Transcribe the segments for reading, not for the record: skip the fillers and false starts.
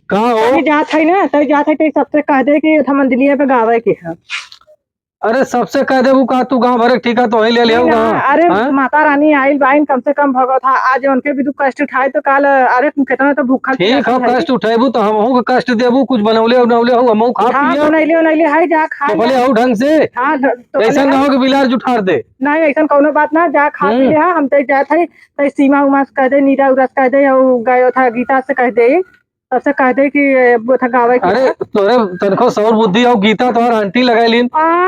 कहाँ हो? जात है ना, तभी जात है तो सबसे कह दे कि उठा मंदिलिया पे गावे के है। अरे सबसे कह दे का तू गाँव भर ठीक है तो वही ले ले अरे माता रानी आई बाइन कम से कम भगवत आज उनके भी दुख कष्ट उठाए तो काल अरे तुम कितना तो भूखा ठीक है कष्ट उठेबू तो हम कष्ट देबू कुछ बनौले उनौले हो हम खा पिया बनैले है जा खा बोले हो ढंग से ऐसा ना हो कि बिलार जुठार दे नहीं ऐसा कोनो बात ना जा खा पी ले हम तो जात है तो सीमा उमा कह दे नीरा उरस कह दे गयो था गीता से कह दे सबसे कह दे कि वो था गावे अरे तोरे तनखो सौर बुद्धि हो गीता तोहर आंटी लगाई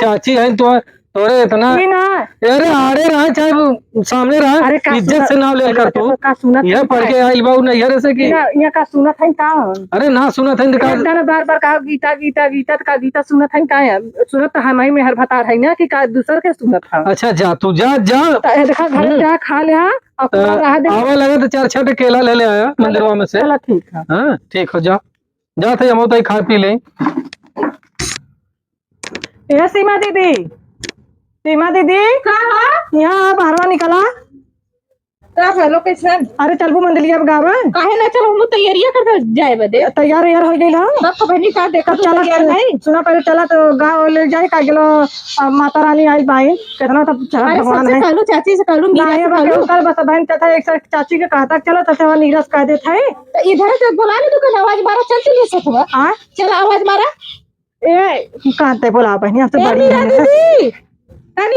चाची है तो तोरे इतना अरे आड़े रहा चाहे सामने रहा इज्जत से नाम लेकर तू यह पढ़ के आई बाबू नहीं है कि यहाँ का सुनत है का अरे ना सुनत है बार बार कहा गीता गीता गीता का गीता सुनत है का सुनत हम ही में हर भतार है ना कि का दूसर के सुनत है। अच्छा जा तू जा जा देखा घर जा खा ले आवा लगा तो 4-6 केला ले ले आया मंदिरवा में से। चलो ठीक है हाँ ठीक हो जा जा थे हम तो खा पी ले। ये सीमा दीदी यहाँ बाहर निकला लोकेशन। अरे चलबू मंदिलिया गावे काहे ना चलो हम तैयारियां कर जाए बदे तैयार यार हो गई ना सब बहनी का देखा चला नहीं सुना पहले चला तो गाँव ले जाए का गेलो माता रानी आई बाई कितना तो भगवान है कहलू चाची से कहलू बस बहन तथा एक चाची के कहता चलो तो नीरस कह देता है इधर से बोला नहीं दुकान आवाज मारा चलती नहीं सकता चला आवाज मारा ए कहते बोला बहनी हमसे बड़ी अरे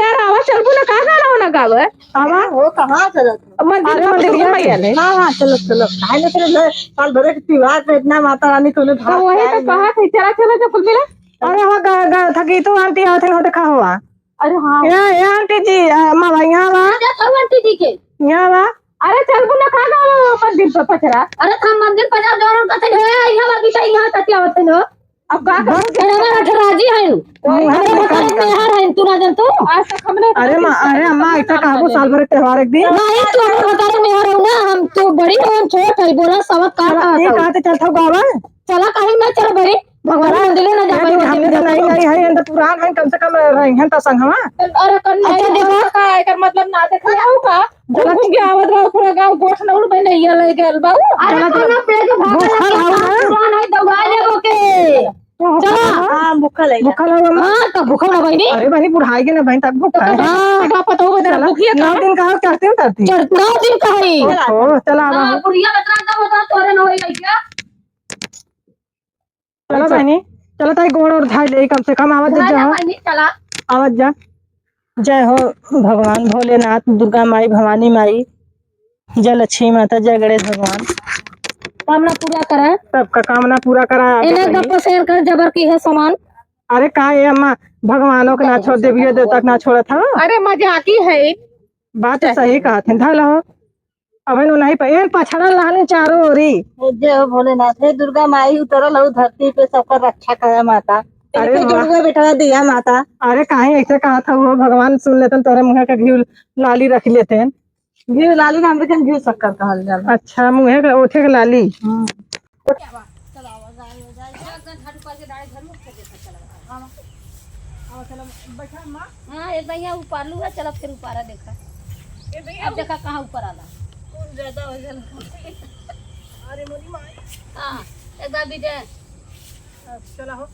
यार आवाज चलबू ना कहाँ गाना होना गावे आवा हो कहाँ चलत मंदिर हाँ चलो चलो काहे ना चलो साल भर के त्योहार पे इतना माता रानी को भाव वही तो कहा थे चला चलो जो कुल मिला। अरे वहाँ थकी तो आंटी आते हो देखा हुआ। अरे हाँ यहाँ आंटी जी माँ यहाँ वा आंटी जी के यहाँ वा अरे चलबू ना कहाँ गावे मंदिर पे पचरा अरे हम मंदिर पे जाओ जरूर कहते हैं यहाँ बाकी तो यहाँ तक आवत है अब का राजी है तू ना जन तू आज तक हमने अरे अम्मा ऐसा कहा साल भर त्योहार एक दिन नहीं तू हम बता रहे मेहर हो ना हम तो बड़ी हम छोट है बोला सबक का ये कहते चलता गावा चला कहीं ना चल बड़ी भगवान मंदिर ना जा पाई नहीं है अंदर पुरान है कम से कम रहें तो संग हां अरे कर नहीं देखो का एकर मतलब ना देख ले आऊ का घूम के आवत रहो पूरा गांव गोठ नउड़ बन नहीं ले गेल बाबू अरे खाना पे के पुरान है दौड़ा लेगो के चला हां भूखल है हां तो भूखल ना बहनी अरे बहनी बुढ़ाई के ना बहन तक भूखा है हां का पता होगा तेरा भूखिया 9 दिन कहा करते हो तरती 9 दिन कही ओ चला हां बुढ़िया बतरा तो होता तोरे न होई क्या चलो बहनी चलो ताई गोड़ और धाई ले कम से कम आवाज जा बहनी चला आवाज जा जय हो भगवान भोलेनाथ दुर्गा माई भवानी माई जय लक्ष्मी माता जय गणेश भगवान कामना पूरा करा सबका कामना पूरा करा इन्हें गप्प शेयर कर जबर की है सामान। अरे का ये अम्मा भगवानों के ना छोड़ देवियों देवता ना छोड़ा था अरे मजाकी है बात सही कहा थे धल हो अब नहीं पे पछड़ा लाने चारों ओरी जय भोलेनाथ है दुर्गा माई उतरल हो धरती पे सबका रक्षा करे माता अरे जोड़ुआ बेटा दिया माता अरे काहे ऐसे कहा था वो भगवान सुन लेते तोरे मुँह का घी लाली रख लेते घी लाली नाम लेकिन घी शक्कर कहल जाला। अच्छा मुँह के ओठे के लाली हाँ एक बार यहाँ ऊपर लूँगा चलो फिर ऊपर देखा अब देखा कहाँ ऊपर आला ज्यादा हो जाला अरे मोदी माई हाँ एक बार भी दे चला हो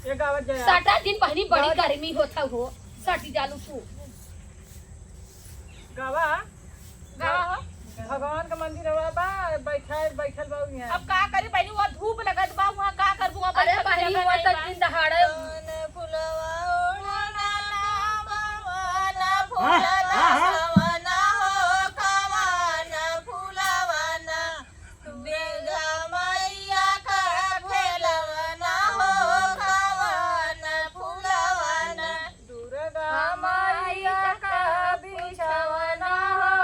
ये गावत जाए 7 दिन पहली बड़ी गर्मी होता हो सटी जालू तू गावा गावा भगवान का मंदिर है बा बैठल बा यहां अब का करी पहली वो धूप लगत बा वहां का करबू अरे पहली वो तक दिन दहाड़े फुलवा ओढ़ना भगवान फुलना सवना हो कवाना फुलवाना दुर्गा मैया का खेलवना हो कवाना फुलवाना दुर्गा मैया का बिछवना हो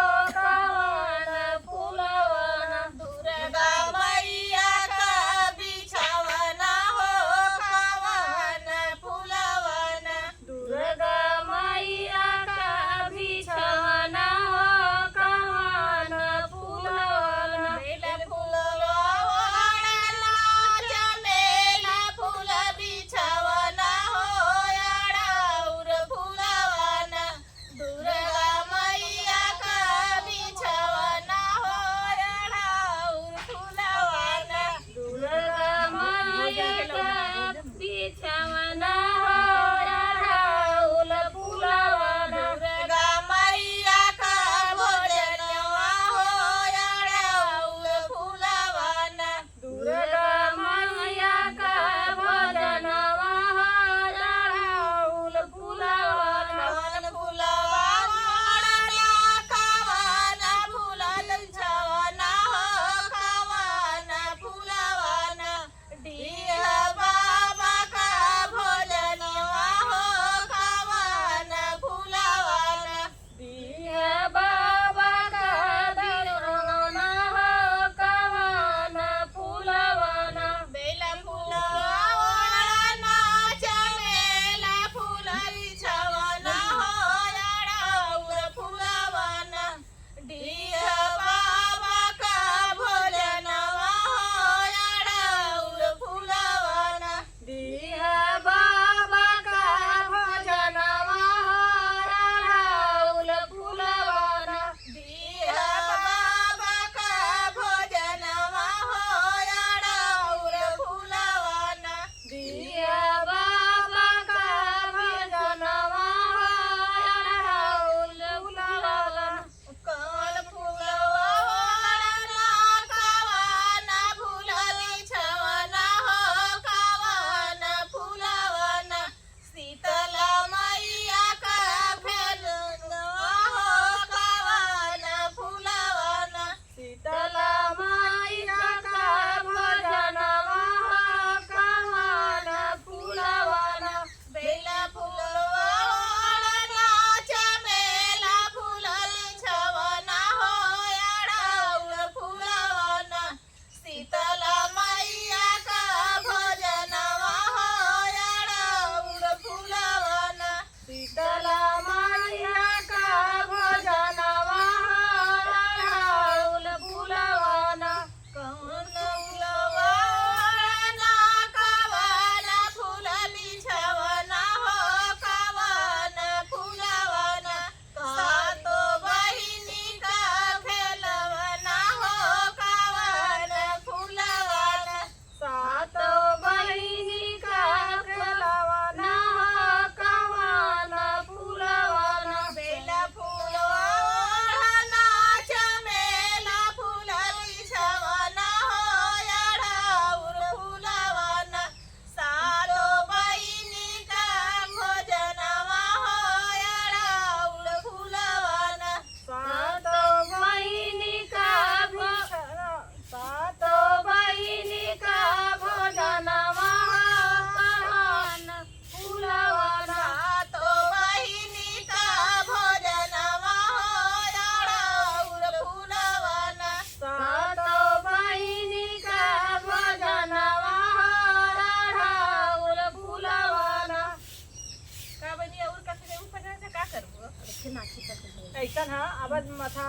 अब माथा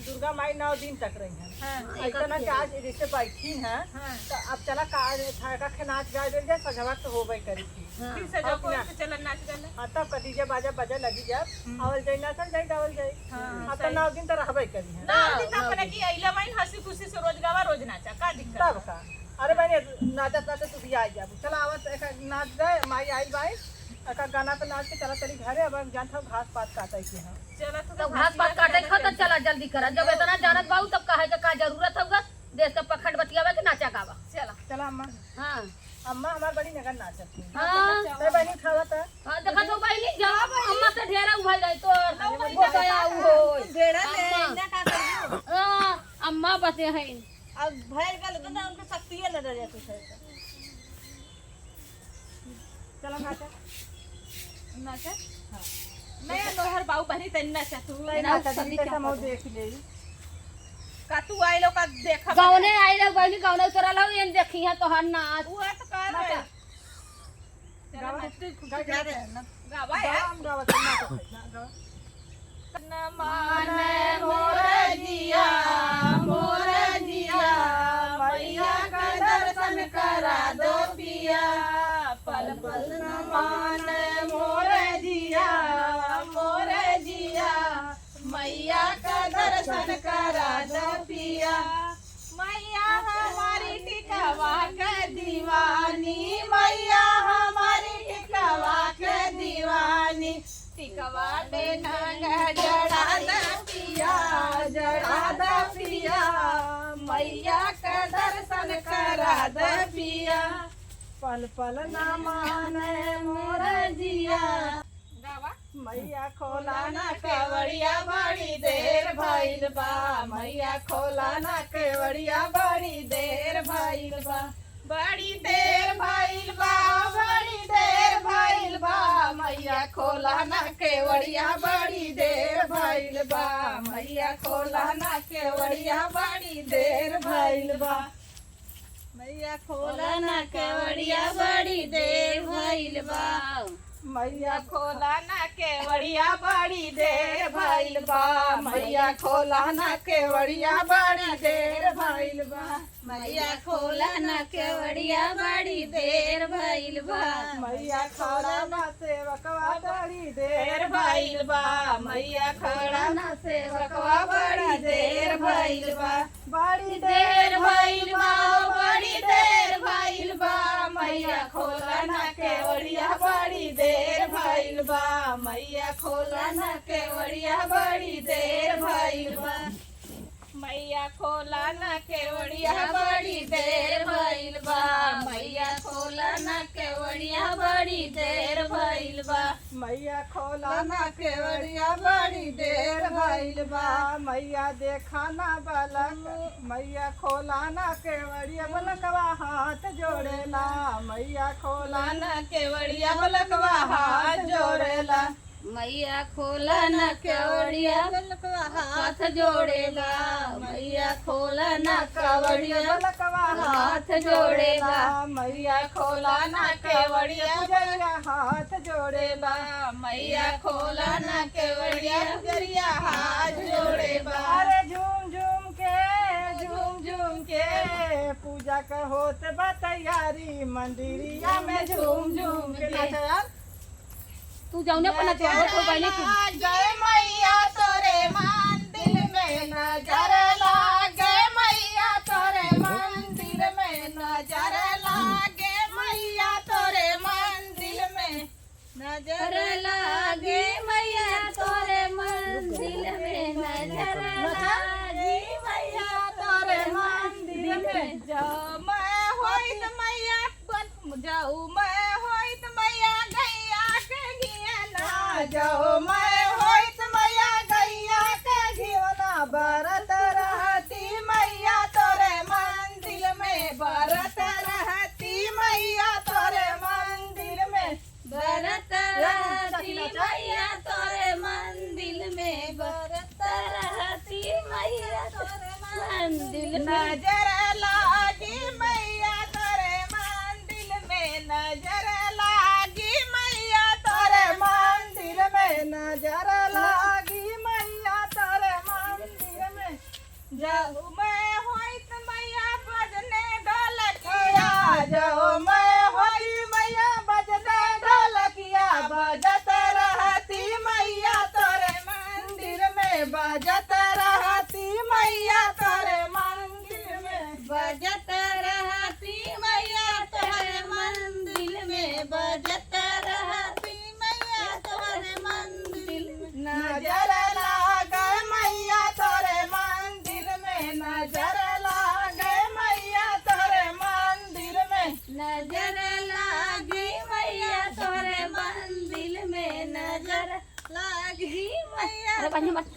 दुर्गा माई 9 दिन तक रही है ऐसा ना कि आज जैसे बैठी है तो अब चला का नाच गा दे जाए सजवा तो होबे करी थी फिर से जो कोई से चलन नाच गले हाँ तब का डीजे बाजा बजा लगी जब आवल जाए नाचल जाए गावल जाए अब तो 9 दिन तो रहबे करी है ना दिन अपने की आइला माइन हंसी खुशी से रोज गावा रोज नाचा का दिक्कत तब का अरे बहनी नाचत नाचत तू भी आ जा चला आवत एक नाच गए माई आई बाई एक गाना पे नाच के चला चली घरे अब जानता घास पात काटे के हां चला तो घास पात काटे खा तो चला जल्दी करा जब इतना जानत बाऊ तब काहे का जरूरत होगा देश का पखंड बतियावे के नाचा गावा चला चला अम्मा हां अम्मा हमार बड़ी नगर नाचत थी हां ते बहनी खावत है हां देखा तो भाई नहीं जवाब अम्मा से ढेरा उभल जाई तो वो गया हो ढेरा ले ना का कर हां अम्मा बते हैं अब भैर गल तो ना उनके शक्ति न रह जाती है चला नाचा नाचा हां मैं तोहर बाऊ बहनी तन्ना नाचा तू नाचा दी कैसा मौ देख ले का तू आइलो का देखा गावने आई रे गइली गावने उतरा लो ये देखी है तो हर नाच वो तो कर रहे गावा यार गावत नाचा न माने मोर जिया मैया का दर्शन करा दो पिया पल पल न माने मोर जिया मैया का दर्शन करा दो पिया मैया हमारी टिकवा के दीवानी मैया हमारी टिकवा के दीवानी टिकवा पे नंग जड़ा द पिया मैया का दर्शन करा द पिया पल पल ना माने मोर जिया मैया खोला ना केवड़िया बड़ी देर भइल बा मैया खोला ना केवड़िया बड़ी देर भइल बा बड़ी देर भइल बा मैया खोला ना केवड़िया बड़ी देर भइल बा मैया खोला ना केवड़िया बड़ी देर भइल बा मैया खोला ना केवड़िया बड़ी देर भइल बा मैया खोला ना केवड़िया बड़ी देर भइल बा मैया खोला ना केवड़िया बड़ी देर भइल बा मैया खोला ना केवड़िया बड़ी देर भइल बा मैया खड़ा ना सेवकवा बड़ी देर भइल बा मैया खड़ा ना सेवकवा बड़ी देर भइल बा बड़ी देर भइल बा बड़ी देर भइल बा मैया खोला ना केवड़िया बड़ी देर भइल बा मैया खोला ना केवड़िया बड़ी देर भइल बा मैया खोला ना केवड़िया बड़ी देर भइल बा मैया खोला ना केवड़िया बड़ी देर भइल बा मैया खोला ना केवड़िया बड़ी देर भइल बा मैया देखा ना बलक मैया खोला ना केवड़िया बलकवा हाथ जोड़ेला मैया खोला ना केवड़िया बलकवा हाथ जोड़ेला मैया खोला ना केवड़िया बलकवा हाथ जोड़ेला मैया खोला ना केवड़िया बलकवा हाथ जोड़ेला मैया खोला ना केवड़िया जरिया हाथ जोड़ेला मैया खोला ना केवड़िया जरिया हाथ जोड़ेला अरे झूम झूम के पूजा का होत बा तैयारी मंदिरिया में झूम झूम के नाचा यार तू जाऊने अपना जोड़ तो पहले तू जय मैया तोरे मंदिर में नजर लागे मैया तोरे मंदिर में नजर लागे मैया तोरे मंदिर में नजर लागे मैया तोरे मंदिर में नजर लागे मैया तोरे मंदिर में जाऊ मैं होइत मैया जाऊ मैं होइत मैया गैया के घियना जाऊ मैं होइत मैया गैया के घियना बरत रहती मैया तोरे मंदिर में बरत रहती मैया तोरे मंदिर में बरत रहती मैया तोरे मंदिर में बरत रहती मैया तोरे मंदिर में नजर लागी मैया तोरे मंदिर में नजर लागी मैया तोरे मंदिर में नजर लागी मैया तोरे जाओ मैं होइत मैया बजने ढोलकिया जाओ मैं होई मैया बजने ढोलकिया बजत रहती मैया तोरे मंदिर में बजत रहती मैया तोरे मंदिर में बजत रहती मैया तोहरे मंदिर में बजत रहती मैया तोहरे मंदिर में नजर लागे मैया तोरे मंदिर में नजर लागे मैया तोरे मंदिर में नजर लागी मैया तोहरे मंदिर में नजर लागी मैया अरे बंद मत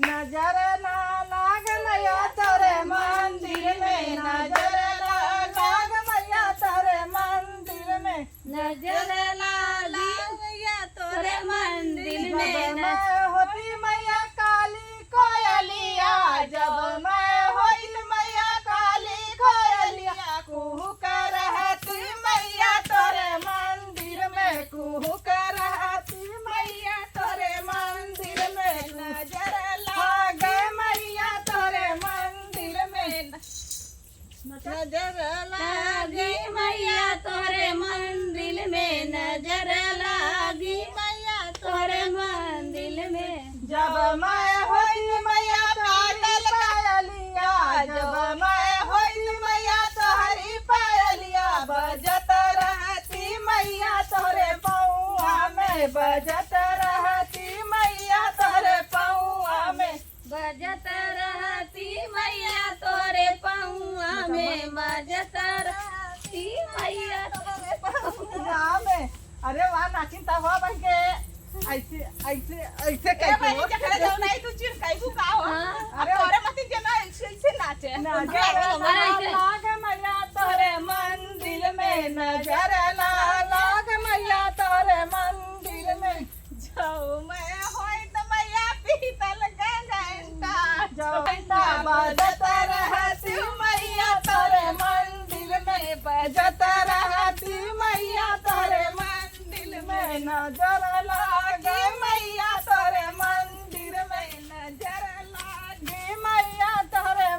नजर ना लाग मैया तोरे मंदिर में नजर ना लाग मैया तोरे मंदिर में नजर लागी मैया तोहरे मंदिर में मैं होती मैया काली कोयलिया जब मैं होइल मैया काली कोयलिया कुहू कर रहती मैया तोरे मंदिर में कुहू कर रहती मैया तोरे मंदिर में नजर लागे मैया तोरे मंदिर में नजर लागी मैया तोहरे मंदिर में नजर लागी मैया तोहरे मंदिर में जब मैं होइल मैया पायल पायलिया जब मैं होइल मैया तोहरी पायलिया बजत रहती मैया तोरे पौआ में बजत रहती मैया तोरे पौआ में बजत रहती मैया तोरे पहुआ में बजत रहती मैया तोरे पौआ में अरे वाह नाचिन तब हो बन के ऐसे ऐसे ऐसे कैसे जाओ नहीं तू चिर काइबू का हो अरे अरे मत जना ऐसे ऐसे नाचे नजर लाग मैया तोरे मंदिर में नजर लाग मैया तोरे मंदिर में जाओ मैं होई त मैया पीतल गंगा जौता बजत रहती मैया तोरे मंदिर में बजत रहती मैया तोरे मंदिर में नजर लागे मैया तोरे मंदिर में नजर लागे मैया तोरे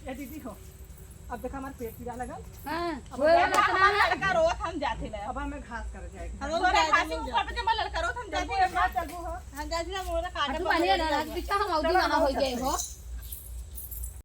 ये दीदी हो अब देखा हमारे पेट पीड़ा लगल हां अब लड़का रोत हम जाते ले अब हमें घास कर जाएगी हम तोरे खासी ऊपर पे जब लड़का रोत हम जाते ले चलबू हो हम जाती ना मोरा काटे तू माने ना पीछा हम औदी गाना हो गए हो